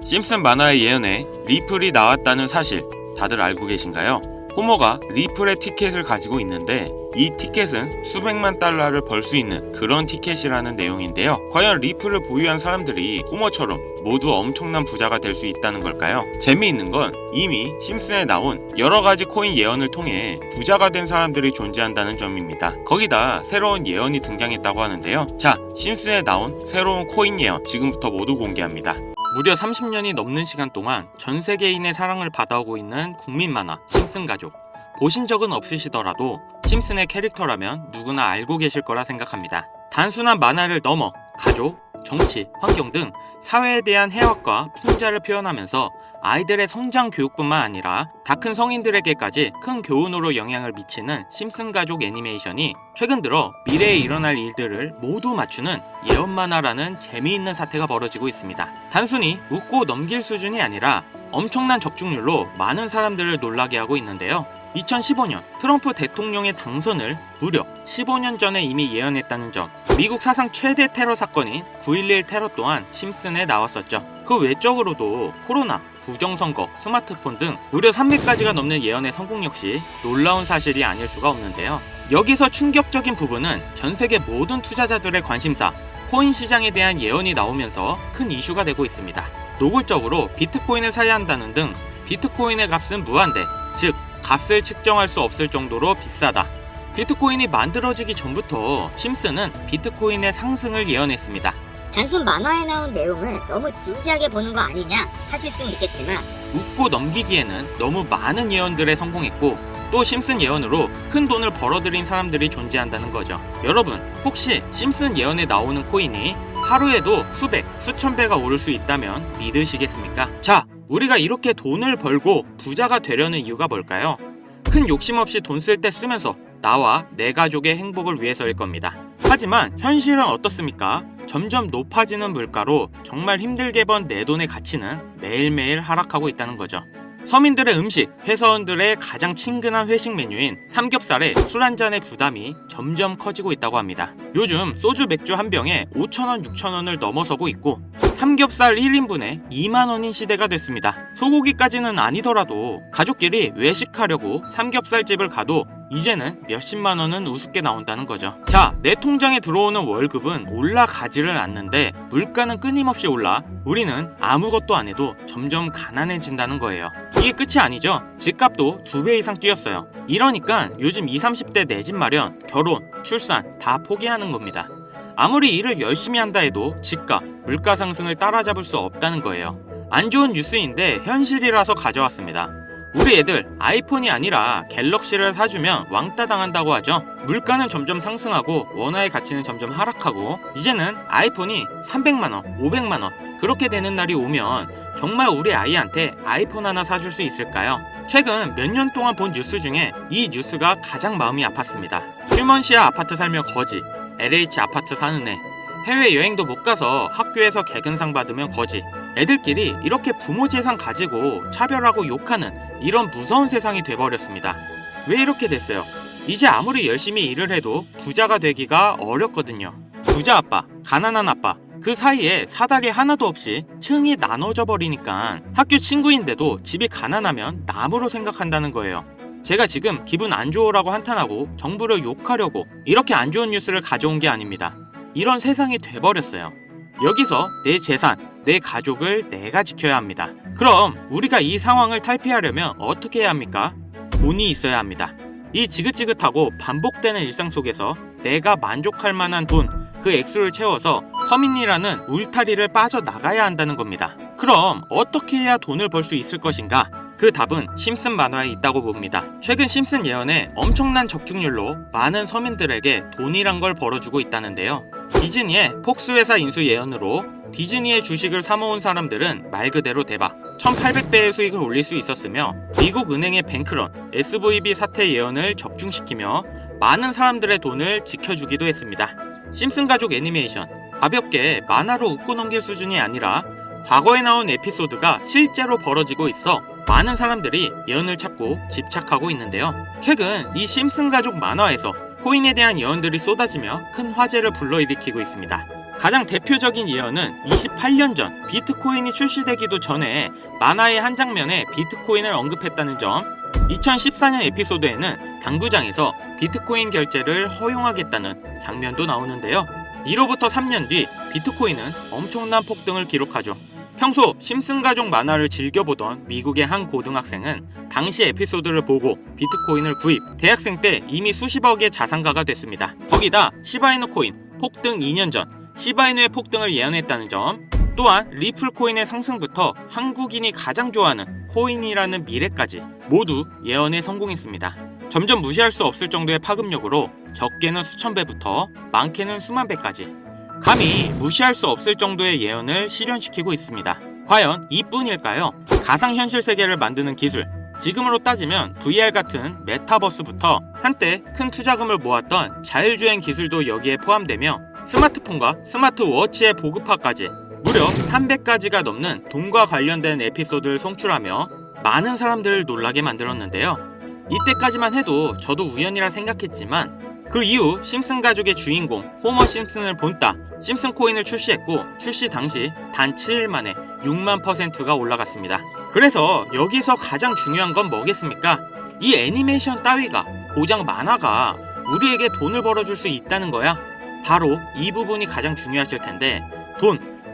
심슨 만화의 예언에 리플이 나왔다는 사실 다들 알고 계신가요? 호머가 리플의 티켓을 가지고 있는데 이 티켓은 수백만 달러를 벌 수 있는 그런 티켓이라는 내용인데요. 과연 리플을 보유한 사람들이 호머처럼 모두 엄청난 부자가 될 수 있다는 걸까요? 재미있는 건 이미 심슨에 나온 여러가지 코인 예언을 통해 부자가 된 사람들이 존재한다는 점입니다. 거기다 새로운 예언이 등장했다고 하는데요. 자, 심슨에 나온 새로운 코인 예언 지금부터 모두 공개합니다. 무려 30년이 넘는 시간 동안 전 세계인의 사랑을 받아오고 있는 국민 만화 심슨 가족. 보신 적은 없으시더라도 심슨의 캐릭터라면 누구나 알고 계실 거라 생각합니다. 단순한 만화를 넘어 가족, 정치, 환경 등 사회에 대한 해악과 풍자를 표현하면서 아이들의 성장 교육뿐만 아니라 다 큰 성인들에게까지 큰 교훈으로 영향을 미치는 심슨 가족 애니메이션이 최근 들어 미래에 일어날 일들을 모두 맞추는 예언 만화라는 재미있는 사태가 벌어지고 있습니다. 단순히 웃고 넘길 수준이 아니라 엄청난 적중률로 많은 사람들을 놀라게 하고 있는데요. 2015년 트럼프 대통령의 당선을 무려 15년 전에 이미 예언했다는 점, 미국 사상 최대 테러 사건인 9.11 테러 또한 심슨에 나왔었죠. 그 외적으로도 코로나, 부정선거, 스마트폰 등 무려 300가지가 넘는 예언의 성공 역시 놀라운 사실이 아닐 수가 없는데요. 여기서 충격적인 부분은 전 세계 모든 투자자들의 관심사, 코인 시장에 대한 예언이 나오면서 큰 이슈가 되고 있습니다. 노골적으로 비트코인을 사야 한다는 등 비트코인의 값은 무한대, 즉 값을 측정할 수 없을 정도로 비싸다. 비트코인이 만들어지기 전부터 심슨은 비트코인의 상승을 예언했습니다. 단순 만화에 나온 내용을 너무 진지하게 보는 거 아니냐 하실 수는 있겠지만 웃고 넘기기에는 너무 많은 예언들에 성공했고 또 심슨 예언으로 큰 돈을 벌어들인 사람들이 존재한다는 거죠. 여러분, 혹시 심슨 예언에 나오는 코인이 하루에도 수백, 수천 배가 오를 수 있다면 믿으시겠습니까? 자, 우리가 이렇게 돈을 벌고 부자가 되려는 이유가 뭘까요? 큰 욕심 없이 돈 쓸 때 쓰면서 나와 내 가족의 행복을 위해서일 겁니다. 하지만 현실은 어떻습니까? 점점 높아지는 물가로 정말 힘들게 번 내 돈의 가치는 매일매일 하락하고 있다는 거죠. 서민들의 음식, 회사원들의 가장 친근한 회식 메뉴인 삼겹살에 술 한 잔의 부담이 점점 커지고 있다고 합니다. 요즘 소주 맥주 한 병에 5,000원, 6,000원을 넘어서고 있고 삼겹살 1인분에 2만원인 시대가 됐습니다. 소고기까지는 아니더라도 가족끼리 외식하려고 삼겹살집을 가도 이제는 몇십만원은 우습게 나온다는 거죠. 자, 내 통장에 들어오는 월급은 올라가지를 않는데 물가는 끊임없이 올라 우리는 아무것도 안 해도 점점 가난해진다는 거예요. 이게 끝이 아니죠. 집값도 2배 이상 뛰었어요. 이러니까 요즘 20, 30대 내 집 마련, 결혼, 출산 다 포기하는 겁니다. 아무리 일을 열심히 한다 해도 집값, 물가 상승을 따라잡을 수 없다는 거예요. 안 좋은 뉴스인데 현실이라서 가져왔습니다. 우리 애들 아이폰이 아니라 갤럭시를 사주면 왕따 당한다고 하죠. 물가는 점점 상승하고 원화의 가치는 점점 하락하고 이제는 아이폰이 300만원, 500만원 그렇게 되는 날이 오면 정말 우리 아이한테 아이폰 하나 사줄 수 있을까요? 최근 몇 년 동안 본 뉴스 중에 이 뉴스가 가장 마음이 아팠습니다. 휴먼시아 아파트 살며 거지, LH 아파트 사는 애, 해외여행도 못 가서 학교에서 개근상 받으면 거지. 애들끼리 이렇게 부모 재산 가지고 차별하고 욕하는 이런 무서운 세상이 돼버렸습니다. 왜 이렇게 됐어요? 이제 아무리 열심히 일을 해도 부자가 되기가 어렵거든요. 부자 아빠, 가난한 아빠, 그 사이에 사다리 하나도 없이 층이 나눠져 버리니까 학교 친구인데도 집이 가난하면 남으로 생각한다는 거예요. 제가 지금 기분 안 좋으라고 한탄하고 정부를 욕하려고 이렇게 안 좋은 뉴스를 가져온 게 아닙니다. 이런 세상이 돼버렸어요. 여기서 내 재산, 내 가족을 내가 지켜야 합니다. 그럼 우리가 이 상황을 탈피하려면 어떻게 해야 합니까? 돈이 있어야 합니다. 이 지긋지긋하고 반복되는 일상 속에서 내가 만족할 만한 돈, 그 액수를 채워서 서민이라는 울타리를 빠져나가야 한다는 겁니다. 그럼 어떻게 해야 돈을 벌 수 있을 것인가? 그 답은 심슨 만화에 있다고 봅니다. 최근 심슨 예언에 엄청난 적중률로 많은 서민들에게 돈이란 걸 벌어주고 있다는데요. 디즈니의 폭스회사 인수 예언으로 디즈니의 주식을 사모은 사람들은 말 그대로 대박 1800배의 수익을 올릴 수 있었으며 미국 은행의 뱅크런, SVB 사태 예언을 적중시키며 많은 사람들의 돈을 지켜주기도 했습니다. 심슨 가족 애니메이션, 가볍게 만화로 웃고 넘길 수준이 아니라 과거에 나온 에피소드가 실제로 벌어지고 있어 많은 사람들이 예언을 찾고 집착하고 있는데요. 최근 이 심슨 가족 만화에서 코인에 대한 예언들이 쏟아지며 큰 화제를 불러일으키고 있습니다. 가장 대표적인 예언은 28년 전 비트코인이 출시되기도 전에 만화의 한 장면에 비트코인을 언급했다는 점. 2014년 에피소드에는 당구장에서 비트코인 결제를 허용하겠다는 장면도 나오는데요. 이로부터 3년 뒤 비트코인은 엄청난 폭등을 기록하죠. 평소 심슨 가족 만화를 즐겨보던 미국의 한 고등학생은 당시 에피소드를 보고 비트코인을 구입, 대학생 때 이미 수십억의 자산가가 됐습니다. 거기다 시바이누 코인 폭등 2년 전 시바이누의 폭등을 예언했다는 점, 또한 리플 코인의 상승부터 한국인이 가장 좋아하는 코인이라는 미래까지 모두 예언에 성공했습니다. 점점 무시할 수 없을 정도의 파급력으로 적게는 수천 배부터 많게는 수만 배까지 감히 무시할 수 없을 정도의 예언을 실현시키고 있습니다. 과연 이뿐일까요? 가상현실 세계를 만드는 기술, 지금으로 따지면 VR 같은 메타버스부터 한때 큰 투자금을 모았던 자율주행 기술도 여기에 포함되며 스마트폰과 스마트워치의 보급화까지 무려 300가지가 넘는 돈과 관련된 에피소드를 송출하며 많은 사람들을 놀라게 만들었는데요. 이때까지만 해도 저도 우연이라 생각했지만 그 이후 심슨 가족의 주인공 호머 심슨을 본따 심슨 코인을 출시했고, 출시 당시 단 7일 만에 6만%가 올라갔습니다. 그래서 여기서 가장 중요한 건 뭐겠습니까? 이 애니메이션 따위가, 고작 만화가 우리에게 돈을 벌어줄 수 있다는 거야. 바로 이 부분이 가장 중요하실 텐데,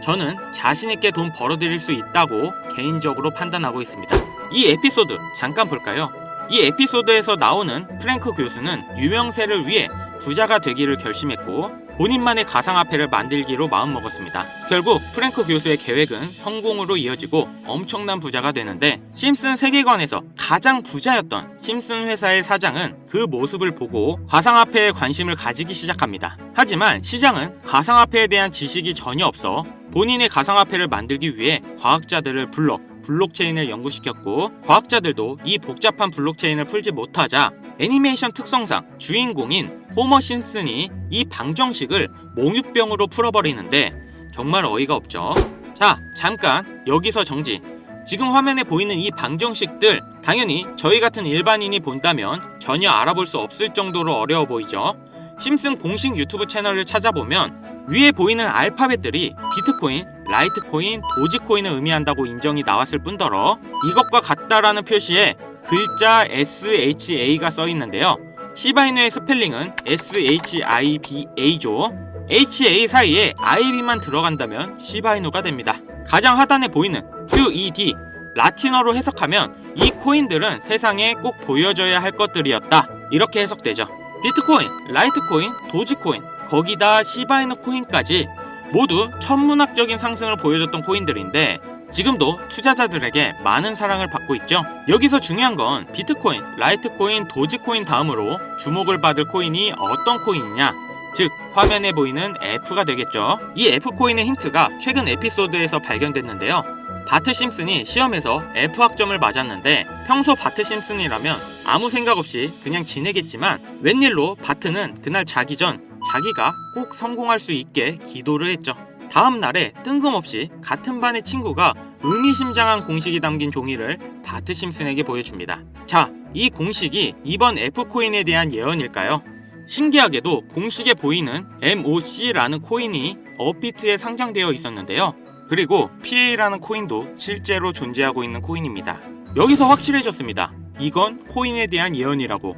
저는 자신있게 돈 벌어들일 수 있다고 개인적으로 판단하고 있습니다. 이 에피소드 잠깐 볼까요? 이 에피소드에서 나오는 프랭크 교수는 유명세를 위해 부자가 되기를 결심했고 본인만의 가상화폐를 만들기로 마음먹었습니다. 결국 프랭크 교수의 계획은 성공으로 이어지고 엄청난 부자가 되는데, 심슨 세계관에서 가장 부자였던 심슨 회사의 사장은 그 모습을 보고 가상화폐에 관심을 가지기 시작합니다. 하지만 시장은 가상화폐에 대한 지식이 전혀 없어 본인의 가상화폐를 만들기 위해 과학자들을 불러 블록체인을 연구시켰고, 과학자들도 이 복잡한 블록체인을 풀지 못하자 애니메이션 특성상 주인공인 호머 심슨이 이 방정식을 몽유병으로 풀어버리는데 정말 어이가 없죠. 자, 잠깐 여기서 정지. 지금 화면에 보이는 이 방정식들, 당연히 저희 같은 일반인이 본다면 전혀 알아볼 수 없을 정도로 어려워 보이죠. 심슨 공식 유튜브 채널을 찾아보면 위에 보이는 알파벳들이 비트코인, 라이트코인, 도지코인을 의미한다고 인정이 나왔을 뿐더러 이것과 같다라는 표시에 글자 SHA가 써있는데요. 시바이누의 스펠링은 SHIBA죠. HA 사이에 IB만 들어간다면 시바이누가 됩니다. 가장 하단에 보이는 QED, 라틴어로 해석하면 이 코인들은 세상에 꼭 보여줘야 할 것들이었다, 이렇게 해석되죠. 비트코인, 라이트코인, 도지코인, 거기다 시바이누 코인까지 모두 천문학적인 상승을 보여줬던 코인들인데 지금도 투자자들에게 많은 사랑을 받고 있죠. 여기서 중요한 건 비트코인, 라이트코인, 도지코인 다음으로 주목을 받을 코인이 어떤 코인이냐, 즉 화면에 보이는 F가 되겠죠. 이 F코인의 힌트가 최근 에피소드에서 발견됐는데요. 바트 심슨이 시험에서 F학점을 맞았는데 평소 바트 심슨이라면 아무 생각 없이 그냥 지내겠지만 웬일로 바트는 그날 자기 전 자기가 꼭 성공할 수 있게 기도를 했죠. 다음 날에 뜬금없이 같은 반의 친구가 의미심장한 공식이 담긴 종이를 바트 심슨에게 보여줍니다. 자, 이 공식이 이번 F코인에 대한 예언일까요? 신기하게도 공식에 보이는 MOC라는 코인이 업비트에 상장되어 있었는데요. 그리고 PA라는 코인도 실제로 존재하고 있는 코인입니다. 여기서 확실해졌습니다. 이건 코인에 대한 예언이라고.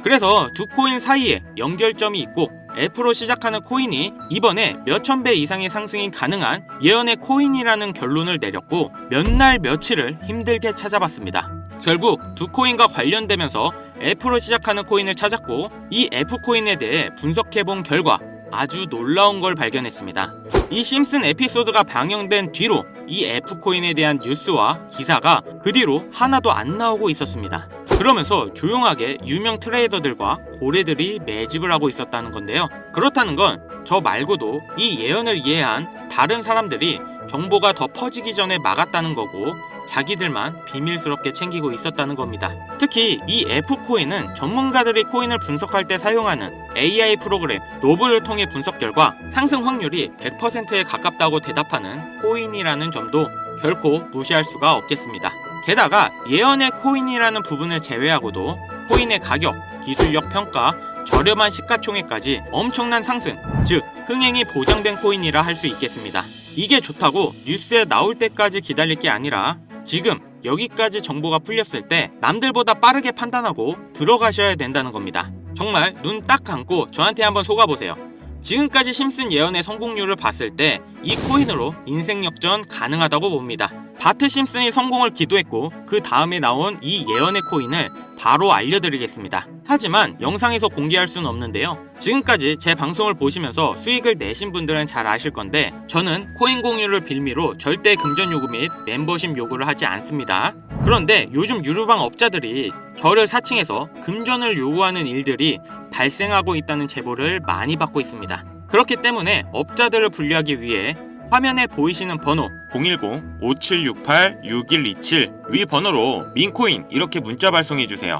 그래서 두 코인 사이에 연결점이 있고 F로 시작하는 코인이 이번에 몇천 배 이상의 상승이 가능한 예언의 코인이라는 결론을 내렸고 몇 날 며칠을 힘들게 찾아봤습니다. 결국 두 코인과 관련되면서 F로 시작하는 코인을 찾았고 이 F코인에 대해 분석해본 결과 아주 놀라운 걸 발견했습니다. 이 심슨 에피소드가 방영된 뒤로 이 F코인에 대한 뉴스와 기사가 그 뒤로 하나도 안 나오고 있었습니다. 그러면서 조용하게 유명 트레이더들과 고래들이 매집을 하고 있었다는 건데요. 그렇다는 건 저 말고도 이 예언을 이해한 다른 사람들이 정보가 더 퍼지기 전에 막았다는 거고 자기들만 비밀스럽게 챙기고 있었다는 겁니다. 특히 이 F코인은 전문가들이 코인을 분석할 때 사용하는 AI 프로그램 노블을 통해 분석 결과 상승 확률이 100%에 가깝다고 대답하는 코인이라는 점도 결코 무시할 수가 없겠습니다. 게다가 예언의 코인이라는 부분을 제외하고도 코인의 가격, 기술력 평가, 저렴한 시가총액까지 엄청난 상승, 즉 흥행이 보장된 코인이라 할 수 있겠습니다. 이게 좋다고 뉴스에 나올 때까지 기다릴 게 아니라 지금 여기까지 정보가 풀렸을 때 남들보다 빠르게 판단하고 들어가셔야 된다는 겁니다. 정말 눈 딱 감고 저한테 한번 속아보세요. 지금까지 심슨 예언의 성공률을 봤을 때 이 코인으로 인생 역전 가능하다고 봅니다. 바트 심슨이 성공을 기도했고 그 다음에 나온 이 예언의 코인을 바로 알려드리겠습니다. 하지만 영상에서 공개할 수는 없는데요. 지금까지 제 방송을 보시면서 수익을 내신 분들은 잘 아실 건데 저는 코인 공유를 빌미로 절대 금전 요구 및 멤버십 요구를 하지 않습니다. 그런데 요즘 유료방 업자들이 저를 사칭해서 금전을 요구하는 일들이 발생하고 있다는 제보를 많이 받고 있습니다. 그렇기 때문에 업자들을 분리하기 위해 화면에 보이시는 번호 010-5768-6127 위 번호로 민코인 이렇게 문자 발송해주세요.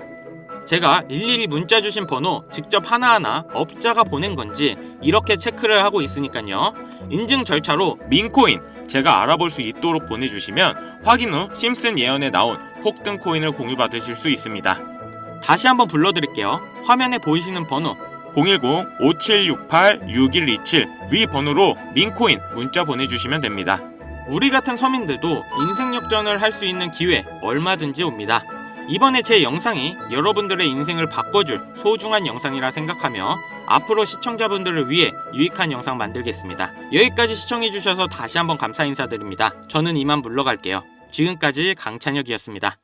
제가 일일이 문자 주신 번호 직접 하나하나 업자가 보낸 건지 이렇게 체크를 하고 있으니까요. 인증 절차로 민코인 제가 알아볼 수 있도록 보내주시면 확인 후 심슨 예언에 나온 폭등 코인을 공유받으실 수 있습니다. 다시 한번 불러드릴게요. 화면에 보이시는 번호 010-5768-6127 위 번호로 민코인 문자 보내주시면 됩니다. 우리 같은 서민들도 인생 역전을 할 수 있는 기회 얼마든지 옵니다. 이번에 제 영상이 여러분들의 인생을 바꿔줄 소중한 영상이라 생각하며 앞으로 시청자분들을 위해 유익한 영상 만들겠습니다. 여기까지 시청해주셔서 다시 한번 감사 인사드립니다. 저는 이만 물러갈게요. 지금까지 강찬혁이었습니다.